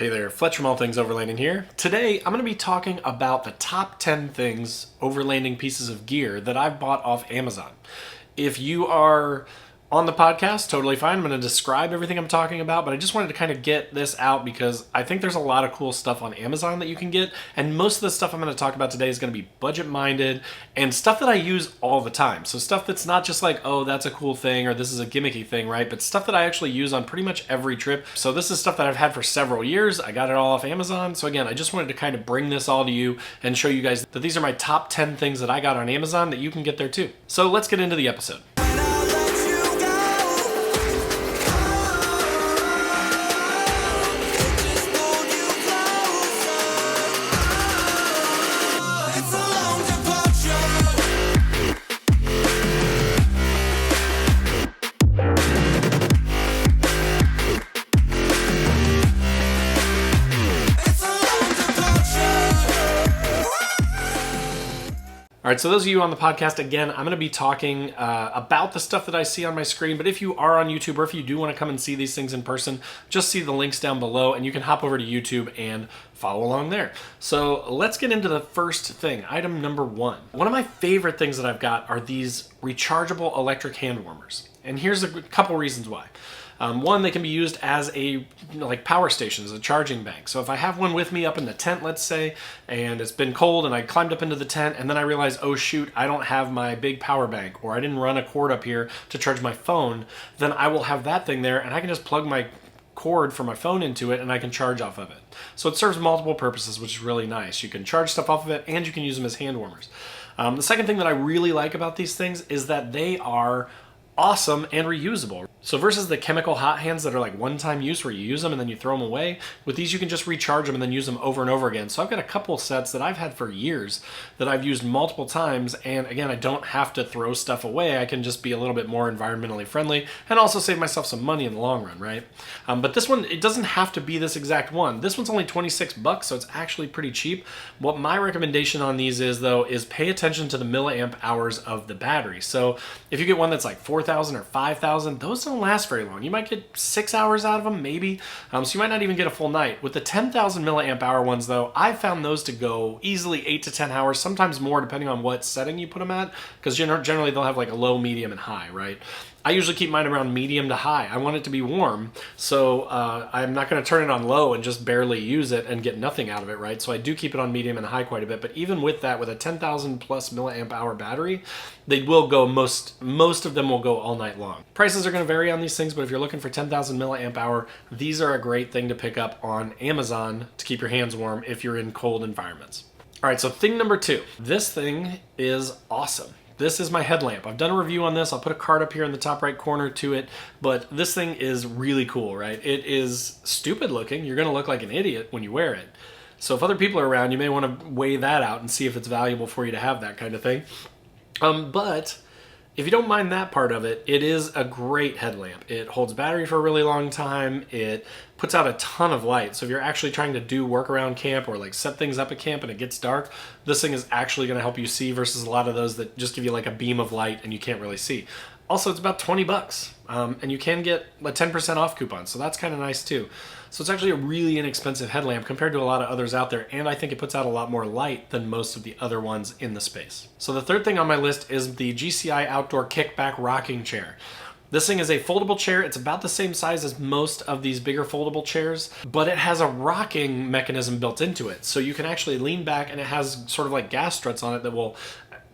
Hey there, Fletch from All Things Overlanding here. Today, I'm going to be talking about the top 10 things overlanding pieces of gear that I've bought off Amazon. If you are on the podcast, totally fine. I'm going to describe everything I'm talking about, but I just wanted to kind of get this out because I think there's a lot of cool stuff on Amazon that you can get, and most of the stuff I'm going to talk about today is going to be budget-minded and stuff that I use all the time. So stuff that's not just like, oh, that's a cool thing or this is a gimmicky thing, right? But stuff that I actually use on pretty much every trip. So this is stuff that I've had for several years. I got it all off Amazon. So again, I just wanted to kind of bring this all to you and show you guys that these are my top 10 things that I got on Amazon that you can get there too. So let's get into the episode. All right, so those of you on the podcast, again, I'm going to be talking about the stuff that I see on my screen, but if you are on YouTube or if you do want to come and see these things in person, just see the links down below and you can hop over to YouTube and follow along there. So let's get into the first thing, item number one. One of my favorite things that I've got are these rechargeable electric hand warmers. And here's a couple reasons why. One, they can be used as a like power station, as a charging bank. So if I have one with me up in the tent, let's say, and it's been cold and I climbed up into the tent and then I realized, oh shoot, I don't have my big power bank or I didn't run a cord up here to charge my phone, then I will have that thing there and I can just plug my cord for my phone into it and I can charge off of it. So it serves multiple purposes, which is really nice. You can charge stuff off of it and you can use them as hand warmers. The second thing that I really like about these things is that they are awesome and reusable. So versus the chemical hot hands that are like one-time use where you use them and then you throw them away, with these you can just recharge them and then use them over and over again. So I've got a couple sets that I've had for years that I've used multiple times, and again, I don't have to throw stuff away. I can just be a little bit more environmentally friendly and also save myself some money in the long run, right? But this one, it doesn't have to be this exact one. This one's only 26 bucks, so it's actually pretty cheap. What my recommendation on these is, though, is pay attention to the milliamp hours of the battery. So if you get one that's like 4,000 or 5,000, those don't last very long. You might get 6 hours out of them, maybe. So you might not even get a full night. With the 10,000 milliamp hour ones, though, I've found those to go easily 8 to 10 hours, sometimes more, depending on what setting you put them at, because generally they'll have like a low, medium, and high, right? I usually keep mine around medium to high. I want it to be warm, so I'm not going to turn it on low and just barely use it and get nothing out of it, right? So I do keep it on medium and high quite a bit, but even with that, with a 10,000 plus milliamp hour battery, they will go, most of them will go all night long. Prices are going to vary on these things, but if you're looking for 10,000 milliamp hour, these are a great thing to pick up on Amazon to keep your hands warm if you're in cold environments. All right, so thing number two. This thing is awesome. This is my headlamp. I've done a review on this. I'll put a card up here in the top right corner to it, but this thing is really cool, right? It is stupid looking. You're gonna look like an idiot when you wear it. So if other people are around, you may wanna weigh that out and see if it's valuable for you to have that kind of thing. But if you don't mind that part of it, it is a great headlamp. It holds battery for a really long time. It puts out a ton of light. So if you're actually trying to do work around camp or like set things up at camp and it gets dark, this thing is actually going to help you see versus a lot of those that just give you like a beam of light and you can't really see. Also, it's about 20 bucks, and you can get a 10% off coupon, so that's kind of nice too. So it's actually a really inexpensive headlamp compared to a lot of others out there, and I think it puts out a lot more light than most of the other ones in the space. So the third thing on my list is the GCI Outdoor Kickback Rocking Chair. This thing is a foldable chair. It's about the same size as most of these bigger foldable chairs, but it has a rocking mechanism built into it. So you can actually lean back, and it has sort of like gas struts on it that will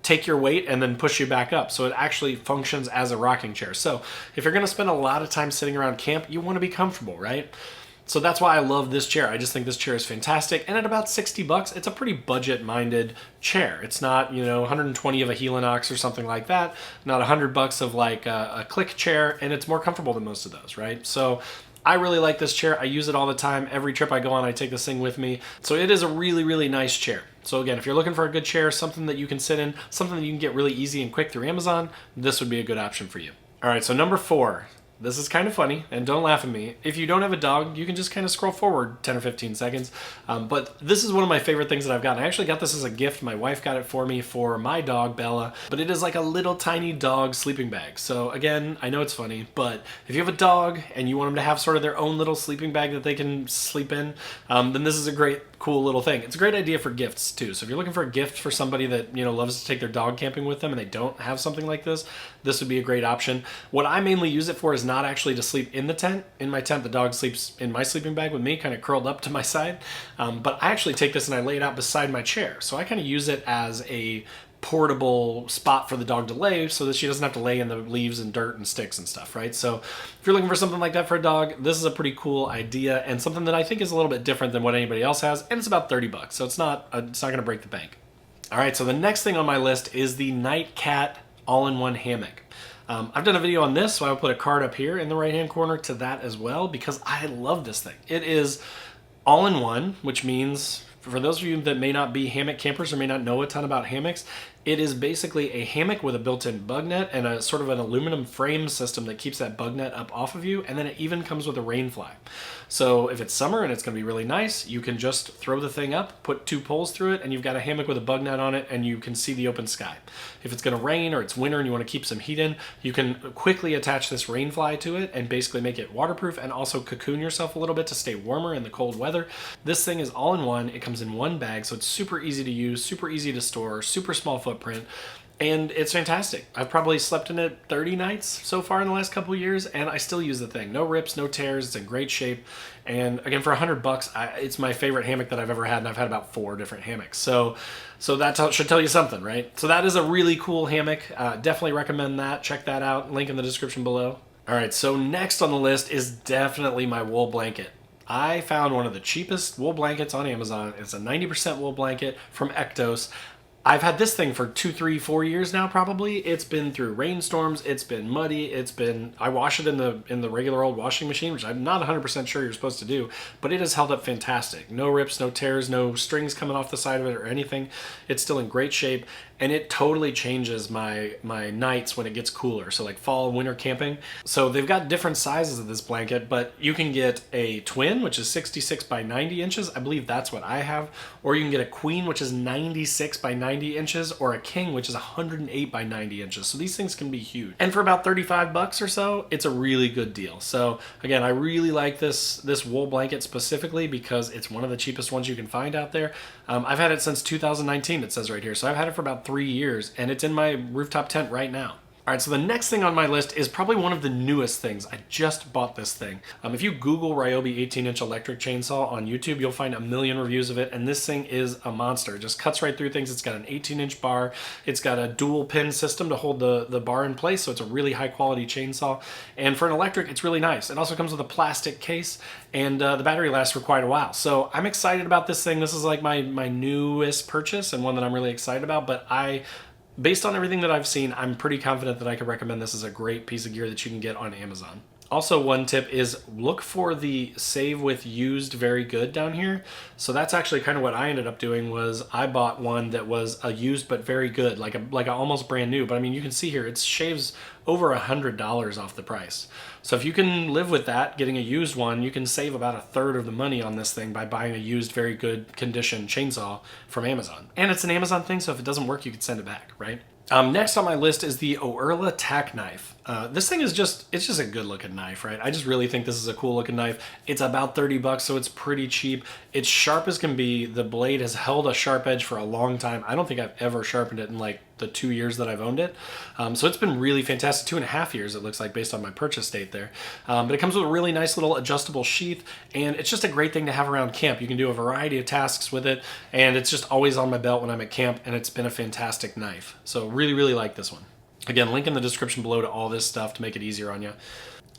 take your weight and then push you back up. So it actually functions as a rocking chair. So if you're gonna spend a lot of time sitting around camp, you wanna be comfortable, right? So that's why I love this chair. I just think this chair is fantastic. And at about 60 bucks, it's a pretty budget-minded chair. It's not, 120 of a Helinox or something like that. Not 100 bucks of like a click chair, and it's more comfortable than most of those, right? So I really like this chair. I use it all the time. Every trip I go on, I take this thing with me. So it is a really, really nice chair. So again, if you're looking for a good chair, something that you can sit in, something that you can get really easy and quick through Amazon, this would be a good option for you. All right, so number 4. this is kind of funny, and don't laugh at me. If you don't have a dog, you can just kind of scroll forward 10 or 15 seconds. But this is one of my favorite things that I've gotten. I actually got this as a gift. My wife got it for me for my dog, Bella. But it is like a little tiny dog sleeping bag. So again, I know it's funny, but if you have a dog and you want them to have sort of their own little sleeping bag that they can sleep in, then this is a great, cool little thing. It's a great idea for gifts too. So if you're looking for a gift for somebody that, you know, loves to take their dog camping with them and they don't have something like this would be a great option. What I mainly use it for is not actually to sleep in the tent. In my tent, the dog sleeps in my sleeping bag with me, kind of curled up to my side. But I actually take this and I lay it out beside my chair. So I kind of use it as a portable spot for the dog to lay so that she doesn't have to lay in the leaves and dirt and sticks and stuff, right? So if you're looking for something like that for a dog, this is a pretty cool idea and something that I think is a little bit different than what anybody else has, and it's about $30, so it's not going to break the bank. All right, so the next thing on my list is the Nightcat all-in-one hammock. I've done a video on this, so I'll put a card up here in the right-hand corner to that as well, because I love this thing. It is all-in-one, which means, for those of you that may not be hammock campers or may not know a ton about hammocks, it is basically a hammock with a built-in bug net and a sort of an aluminum frame system that keeps that bug net up off of you, and then it even comes with a rain fly. So if it's summer and it's going to be really nice, you can just throw the thing up, put 2 poles through it, and you've got a hammock with a bug net on it, and you can see the open sky. If it's going to rain or it's winter and you want to keep some heat in, you can quickly attach this rain fly to it and basically make it waterproof and also cocoon yourself a little bit to stay warmer in the cold weather. This thing is all in one. It comes in one bag, so it's super easy to use, super easy to store, super small footprint. And it's fantastic. I've probably slept in it 30 nights so far in the last couple of years, and I still use the thing. No rips, no tears. It's in great shape. And again, for $100, it's my favorite hammock that I've ever had, and I've had about 4 different hammocks. So that should tell you something, right? So that is a really cool hammock. Definitely recommend that. Check that out. Link in the description below. All right, so next on the list is definitely my wool blanket. I found one of the cheapest wool blankets on Amazon. It's a 90% wool blanket from Ektos. I've had this thing for 2, 3, 4 years now probably. It's been through rainstorms, it's been muddy, I wash it in the regular old washing machine, which I'm not 100% sure you're supposed to do, but it has held up fantastic. No rips, no tears, no strings coming off the side of it or anything. It's still in great shape, and it totally changes my nights when it gets cooler. So like fall, winter camping. So they've got different sizes of this blanket, but you can get a twin, which is 66 by 90 inches. I believe that's what I have. Or you can get a queen, which is 96 by 90 inches, or a king, which is 108 by 90 inches. So these things can be huge. And for about $35 or so, it's a really good deal. So again, I really like this wool blanket specifically because it's one of the cheapest ones you can find out there. I've had it since 2019, it says right here. So I've had it for about 3 years, and it's in my rooftop tent right now. All right, so the next thing on my list is probably one of the newest things. I just bought this thing. If you Google Ryobi 18-inch electric chainsaw on YouTube, you'll find a million reviews of it, and this thing is a monster. It just cuts right through things. It's got an 18-inch bar. It's got a dual pin system to hold the bar in place, so it's a really high-quality chainsaw. And for an electric, it's really nice. It also comes with a plastic case, and the battery lasts for quite a while. So I'm excited about this thing. This is like my newest purchase and one that I'm really excited about, but based on everything that I've seen, I'm pretty confident that I could recommend this as a great piece of gear that you can get on Amazon. Also, one tip is look for the save with used very good down here. So that's actually kind of what I ended up doing. Was I bought one that was a used but very good, like a almost brand new. But I mean, you can see here it shaves over $100 off the price. So if you can live with that, getting a used one, you can save about 1/3 of the money on this thing by buying a used very good condition chainsaw from Amazon. And it's an Amazon thing, so if it doesn't work, you can send it back, right? Next on my list is the Oerla Tack Knife. This thing is just a good looking knife, right? I just really think this is a cool looking knife. It's about $30, so it's pretty cheap. It's sharp as can be. The blade has held a sharp edge for a long time. I don't think I've ever sharpened it in like the 2 years that I've owned it. So it's been really fantastic. 2.5 years it looks like based on my purchase date there. But it comes with a really nice little adjustable sheath, and it's just a great thing to have around camp. You can do a variety of tasks with it, and it's just always on my belt when I'm at camp, and it's been a fantastic knife. So really, really like this one. Again, link in the description below to all this stuff to make it easier on you.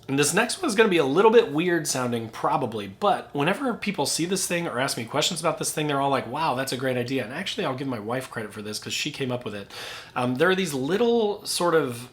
And this next one is going to be a little bit weird sounding, probably, but whenever people see this thing or ask me questions about this thing, they're all like, wow, that's a great idea. And actually, I'll give my wife credit for this because she came up with it. There are these little sort of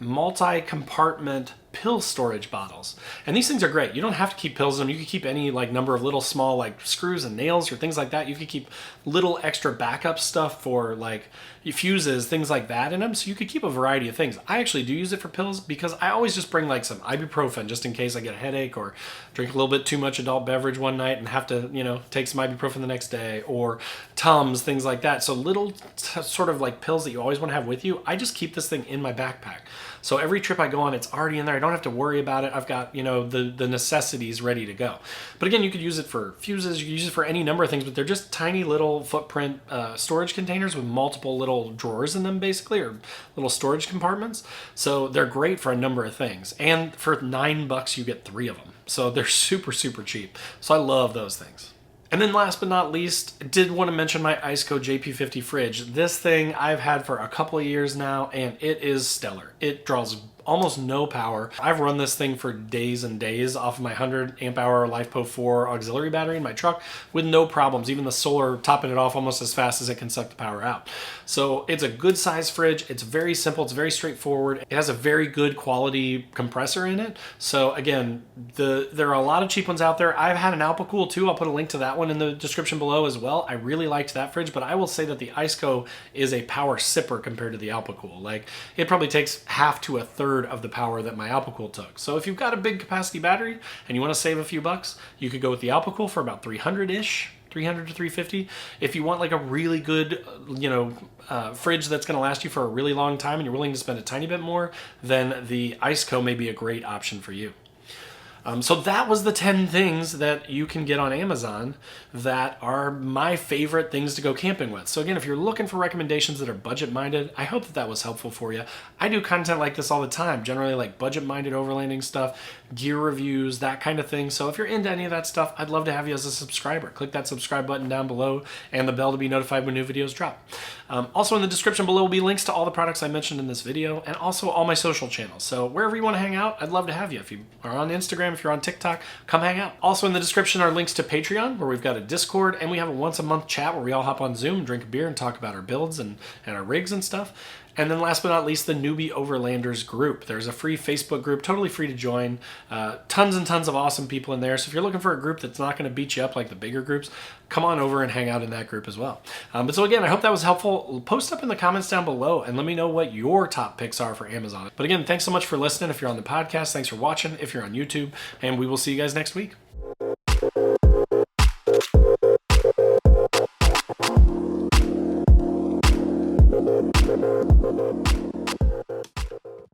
multi-compartment pill storage bottles. And these things are great. You don't have to keep pills in them. You could keep any like number of little small like screws and nails or things like that. You could keep little extra backup stuff for like fuses, things like that in them. So you could keep a variety of things. I actually do use it for pills because I always just bring like some ibuprofen just in case I get a headache or drink a little bit too much adult beverage one night and have to, take some ibuprofen the next day, or Tums, things like that. So little sort of like pills that you always want to have with you. I just keep this thing in my backpack. So every trip I go on, it's already in there. I don't have to worry about it. I've got, the necessities ready to go. But again, you could use it for fuses. You could use it for any number of things, but they're just tiny little footprint storage containers with multiple little drawers in them, basically, or little storage compartments. So they're great for a number of things. And for $9, you get 3 of them. So they're super, super cheap. So I love those things. And then last but not least, did want to mention my Iceco JP50 fridge. This thing I've had for a couple of years now, and it is stellar. It draws almost no power. I've run this thing for days and days off of my 100 amp hour LiFePo 4 auxiliary battery in my truck with no problems. Even the solar topping it off almost as fast as it can suck the power out. So it's a good size fridge. It's very simple. It's very straightforward. It has a very good quality compressor in it. So again, there are a lot of cheap ones out there. I've had an Alpicool too. I'll put a link to that one in the description below as well. I really liked that fridge, but I will say that the Iceco is a power sipper compared to the Alpicool. Like, it probably takes half to a third of the power that my Alpicool took. So if you've got a big capacity battery and you want to save a few bucks, you could go with the Alpicool for about 300-ish. 300 to 350. If you want like a really good, fridge that's going to last you for a really long time and you're willing to spend a tiny bit more, then the Iceco may be a great option for you. So that was the 10 things that you can get on Amazon that are my favorite things to go camping with. So again, if you're looking for recommendations that are budget-minded, I hope that was helpful for you. I do content like this all the time, generally like budget-minded overlanding stuff, gear reviews, that kind of thing. So if you're into any of that stuff, I'd love to have you as a subscriber. Click that subscribe button down below and the bell to be notified when new videos drop. Also in the description below will be links to all the products I mentioned in this video and also all my social channels. So wherever you want to hang out, I'd love to have you. If you are on Instagram, if you're on TikTok, come hang out. Also in the description are links to Patreon, where we've got a Discord, and we have a once-a-month chat where we all hop on Zoom, drink a beer, and talk about our builds and our rigs and stuff. And then last but not least, the Newbie Overlanders group. There's a free Facebook group, totally free to join. Tons and tons of awesome people in there. So if you're looking for a group that's not going to beat you up like the bigger groups, come on over and hang out in that group as well. But so again, I hope that was helpful. Post up in the comments down below and let me know what your top picks are for Amazon. But again, thanks so much for listening. If you're on the podcast, thanks for watching. If you're on YouTube, and we will see you guys next week.